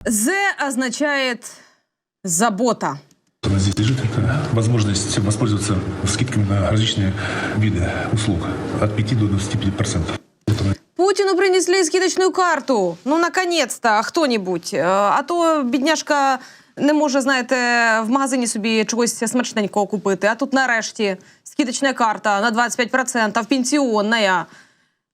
З означает забота. Здесь лежит возможность воспользоваться скидками на различные виды услуг от 5 до 25%. Путину принесли скидочную карту. Ну, наконец-то, кто-нибудь. А то бідняшка не може, знаєте, в магазині собі чогось смачненького купити. А тут нарешті скидочна карта на 25%, пенсіонна.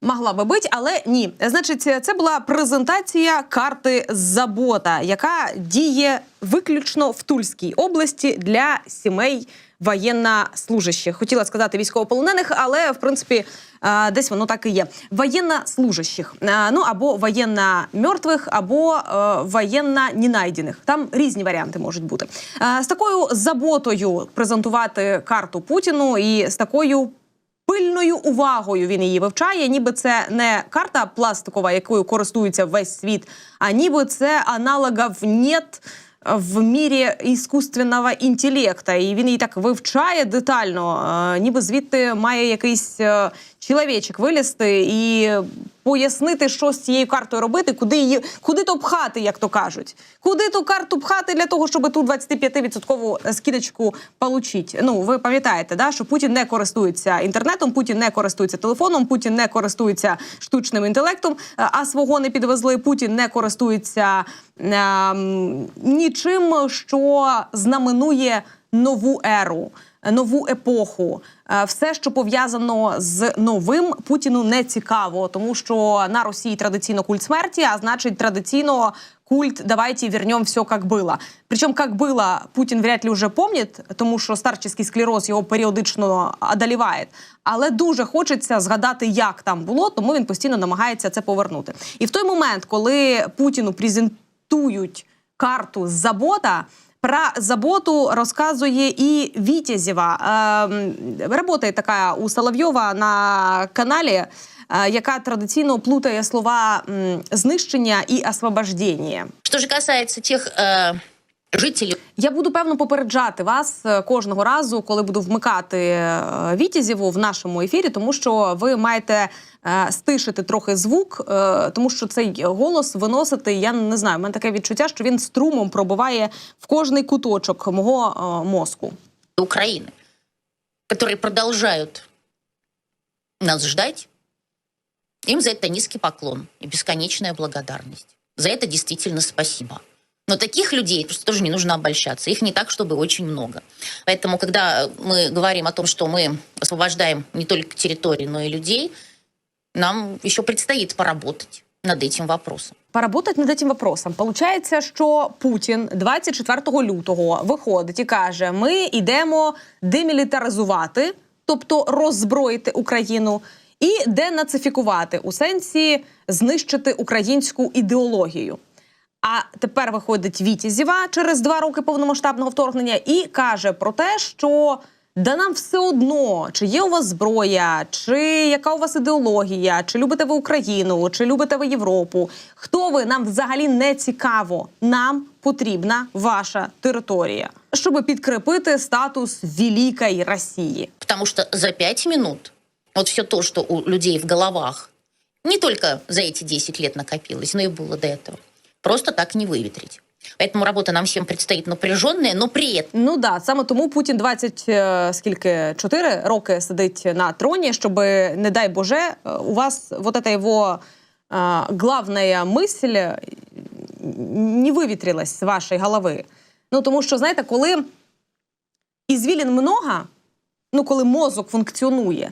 Могла би бути, але ні. Значить, це була презентація карти «Забота», яка діє виключно в Тульській області для сімей воєннослужащих. Хотіла сказати військовополонених, але, в принципі, десь воно так і є. Воєннослужащих. Ну, або воєнно-мертвих, або воєнно-ненайдених. Там різні варіанти можуть бути. З такою заботою презентувати карту Путіну і з такою пильною увагою він її вивчає, ніби це не карта пластикова, якою користується весь світ, а ніби це аналогів нет в мірі іскусственного інтелекту. І він її так вивчає детально, ніби звідти має якийсь чоловічок вилізти і пояснити, що з цією картою робити, куди то пхати, як то кажуть. Куди ту карту пхати для того, щоб ту 25% скидочку отримати. Ну, ви пам'ятаєте, да, що Путін не користується інтернетом, Путін не користується телефоном, Путін не користується штучним інтелектом, а свого не підвезли, Путін не користується нічим, що знаменує нову еру, нову епоху. Все, що пов'язано з новим, Путіну не цікаво, тому що на Росії традиційно культ смерті, а значить традиційно культ «давайте вернем все, как было». Причому «как было» Путін вряд ли вже помнить, тому що старческий склероз його періодично одоліває. Але дуже хочеться згадати, як там було, тому він постійно намагається це повернути. І в той момент, коли Путіну презентують карту «Забота», про заботу розказує і Вітязєва. Работає така у Соловйова на каналі, яка традиційно плутає слова «знищення» і «освобождення». Що ж касається тих жителів... Я буду, певно, попереджати вас кожного разу, коли буду вмикати Вітязєву в нашому ефірі, тому що ви маєте стишити трохи звук, тому що цей голос виносити, я не знаю, в мене таке відчуття, що він струмом пробиває в кожний куточок мого мозку. України, які продовжують нас ждать, им за это низкий поклон и бесконечная благодарность. За это действительно спасибо. Но таких людей просто тоже не нужно обольщаться. Их не так, чтобы очень много. Поэтому, когда мы говорим о том, что мы освобождаем не только территории, но и людей, нам еще предстоит поработать над этим вопросом. Поработать над этим вопросом. Получається, що Путін 24 лютого виходить і каже, ми йдемо демілітаризувати, тобто роззброїти Україну, і денацифікувати, у сенсі знищити українську ідеологію. А тепер виходить Вітязєва через 2 роки повномасштабного вторгнення і каже про те, що да нам все одно, чи є у вас зброя, чи яка у вас ідеологія, чи любите ви Україну, чи любите ви Європу. Хто ви, нам взагалі не цікаво. Нам потрібна ваша територія, щоб підкріпити статус Великої Росії. Тому що за 5 минут вот все то, что у людей в головах не только за эти 10 лет накопилось, но и было до этого, просто так не виветрить. Поэтому робота нам всім предстоїть напряженная, но при этом... Ну да, саме тому Путін 24 роки сидить на троні, щоб, не дай Боже, у вас вот эта его главная мысль не вивітрилась з вашої голови. Ну тому що, знаєте, коли ізвілін много, ну коли мозок функціонує,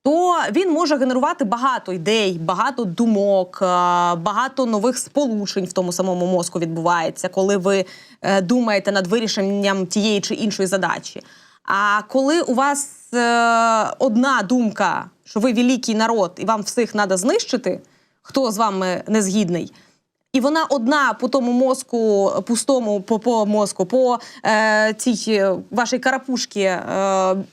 то він може генерувати багато ідей, багато думок, багато нових сполучень в тому самому мозку відбувається, коли ви думаєте над вирішенням тієї чи іншої задачі. А коли у вас одна думка, що ви великий народ і вам всіх треба знищити, хто з вами не згідний, і вона одна по тому мозку, пустому по мозку, по цій вашій карапушці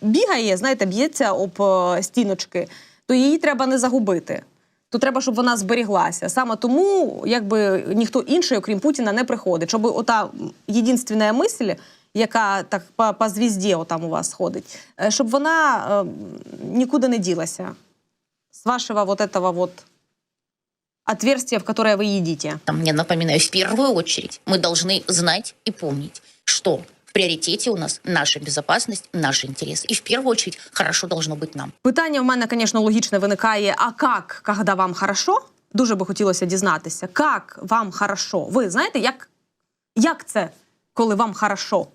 бігає, знаєте, б'ється об стіночки, то її треба не загубити. То треба, щоб вона зберіглася. Саме тому, якби ніхто інший, окрім Путіна, не приходить. Щоб ота єдинственна мисль, яка так по звізді отам у вас ходить, щоб вона нікуди не ділася. З вашого вот этого вот отверстие, в которое вы едите. Мне напоминаю, в первую очередь мы должны знать и помнить, что в приоритете у нас наша безопасность, наши интересы. И в первую очередь хорошо должно быть нам. Питання в мене, звісно, логічне виникає, а як, коли вам хорошо? Дуже би хотілося дізнатися, як вам хорошо? Ви знаєте, як це, коли вам хорошо?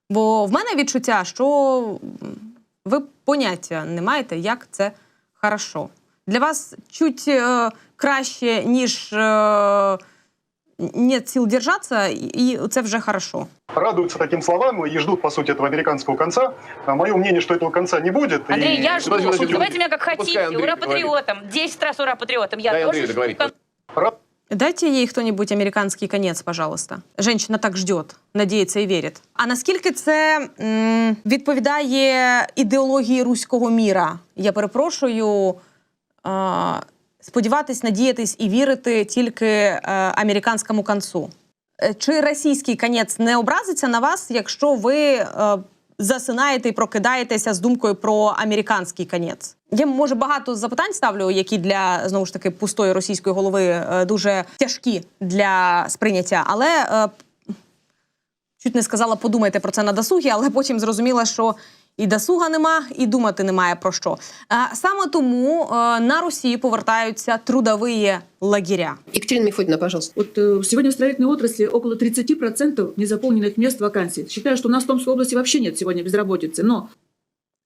Бо в мене відчуття, що ви поняття не маєте, як це хорошо. Для вас чуть краще, ніж нет сил держаться, і це вже хорошо. Радуются таким словам и ждут, по сути, этого американского конца. Мое мнение, что этого конца не будет. Андрей, я жду. Подождите. Называйте меня как хотите. Ура патриотом. 10 раз ура патриотом. Я тоже жду. Дайте ей кто-нибудь американский конец, пожалуйста. Женщина так ждет, надіється і вірить. А наскільки це відповідає ідеології руського міра? Я перепрошую, сподіватись, надіятись і вірити тільки американському концу. Чи російський конець не образиться на вас, якщо ви засинаєте і прокидаєтеся з думкою про американський конець? Я, може, багато запитань ставлю, які для, знову ж таки, пустої російської голови дуже тяжкі для сприйняття, але чуть не сказала, подумайте про це на досугі, але потім зрозуміла, що і досуга нема, і думати немає про що. Саме тому на Росію повертаються трудові лагеря. Екатерина Мефодина, пожалуйста. Вот сегодня в строительной отрасли около 30% незаполненных мест вакансий. Считаю, что у нас в Томской области вообще нет сегодня безработицы, но...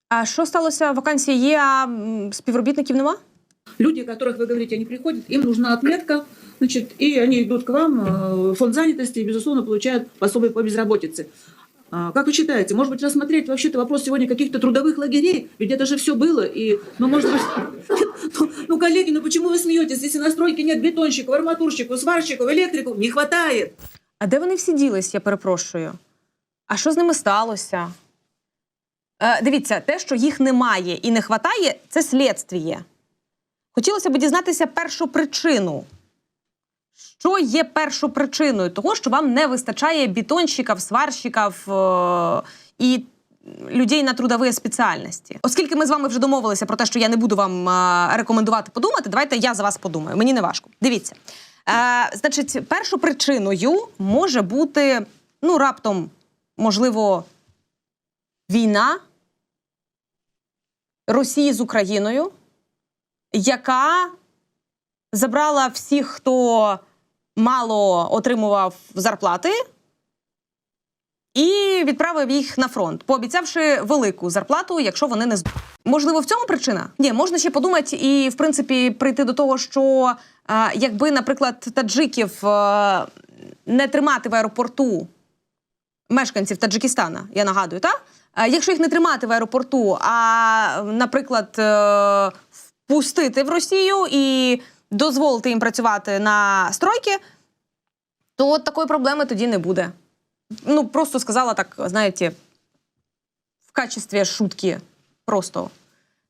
А що сталося? Вакансії є, а співробітників нема? Люди, о которых вы говорите, они приходят, им нужна отметка, значит, и они идут к вам в фонд занятости и, безусловно, получают пособие по безработице. Как вы считаете, может быть, рассмотреть вообще-то вопрос сегодня каких-то трудовых лагерей? Ведь это же все было, и, может быть... коллеги, почему вы смеетесь? Если на стройке нет бетонщиков, арматурщиков, сварщиков, электриков, не хватает. А де вони всі ділись, я перепрошую? А що з ними сталося? Дивіться, те, що їх немає і не хватає, це слідство. Хотілося б дізнатися першопричину. Що є першопричиною того, що вам не вистачає бетонщиків, сварщиків і людей на трудові спеціальності? Оскільки ми з вами вже домовилися про те, що я не буду вам рекомендувати подумати, давайте я за вас подумаю. Мені не важко. Дивіться. Значить, першопричиною може бути, раптом, можливо, війна Росії з Україною, яка забрала всіх, хто мало отримував зарплати, і відправив їх на фронт, пообіцявши велику зарплату, якщо вони не здадуть. Можливо, в цьому причина? Ні, можна ще подумати і, в принципі, прийти до того, що якби, наприклад, таджиків не тримати в аеропорту мешканців Таджикистана, я нагадую, так? Якщо їх не тримати в аеропорту, а, наприклад, впустити в Росію і дозволити їм працювати на стройки, то от такої проблеми тоді не буде. Просто сказала так, знаєте, в качестві шутки. Просто.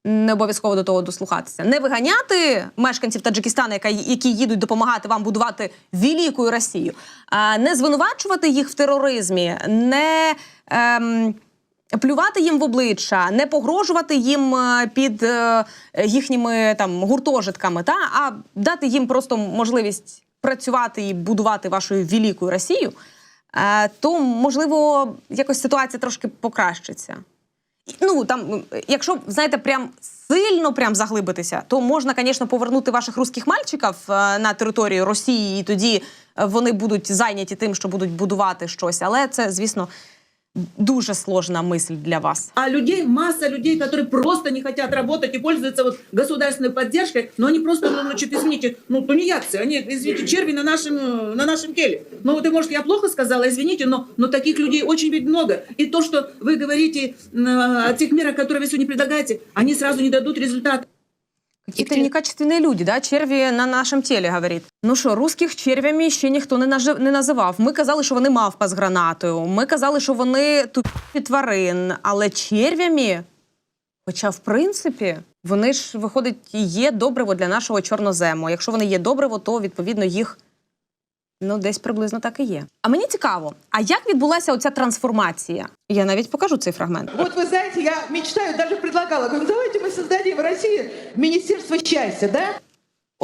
Не обов'язково до того дослухатися. Не виганяти мешканців Таджикистану, які їдуть допомагати вам будувати велику Росію, не звинувачувати їх в тероризмі, не плювати їм в обличчя, не погрожувати їм під їхніми гуртожитками, а дати їм просто можливість працювати і будувати вашу велику Росію, то, можливо, якось ситуація трошки покращиться. Якщо, знаєте, прям сильно заглибитися, то можна, звісно, повернути ваших русських мальчиків на територію Росії, і тоді вони будуть зайняті тим, що будуть будувати щось. Але це, звісно, дуже сложна мисль для вас. А людей, масса людей, которые просто не хотят работать и пользуются государственной поддержкой, но они просто, извините, тунеядцы, они, извините, черви на нашем теле. И, может, я плохо сказала, извините, но таких людей очень ведь много. И то, что вы говорите о тех мерах, которые вы сегодня предлагаете, они сразу не дадут результата. Какие-то некачественные люди, да? Черві на нашому тілі, говорить. Що, русських червями ще ніхто не називав. Ми казали, що вони мавпа з гранатою. Ми казали, що вони тупі тварин. Але червями, хоча, в принципі, вони ж, виходить, є добриво для нашого чорнозему. Якщо вони є добриво, то, відповідно, їх, десь приблизно так і є. А мені цікаво, а як відбулася оця трансформація? Я навіть покажу цей фрагмент. Вот вы знаете, я мечтаю, даже предлагала, говорю, давайте мы создадим в России Министерство счастья, да?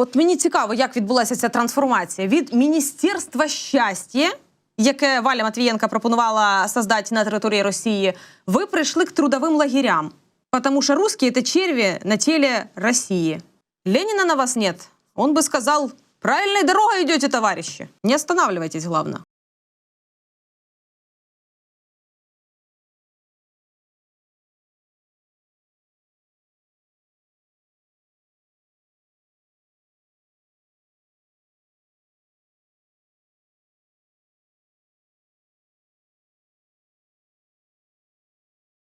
От мені цікаво, як відбулася ця трансформація. Від Міністерства щастя, яке Валя Матвієнка пропонувала создати на території Росії, ви прийшли к трудовим лагерям. Потому что русские – это черви на теле России. Ленина на вас нет. Он бы сказал, правильной дорогой идете, товарищи. Не останавливайтесь, главное.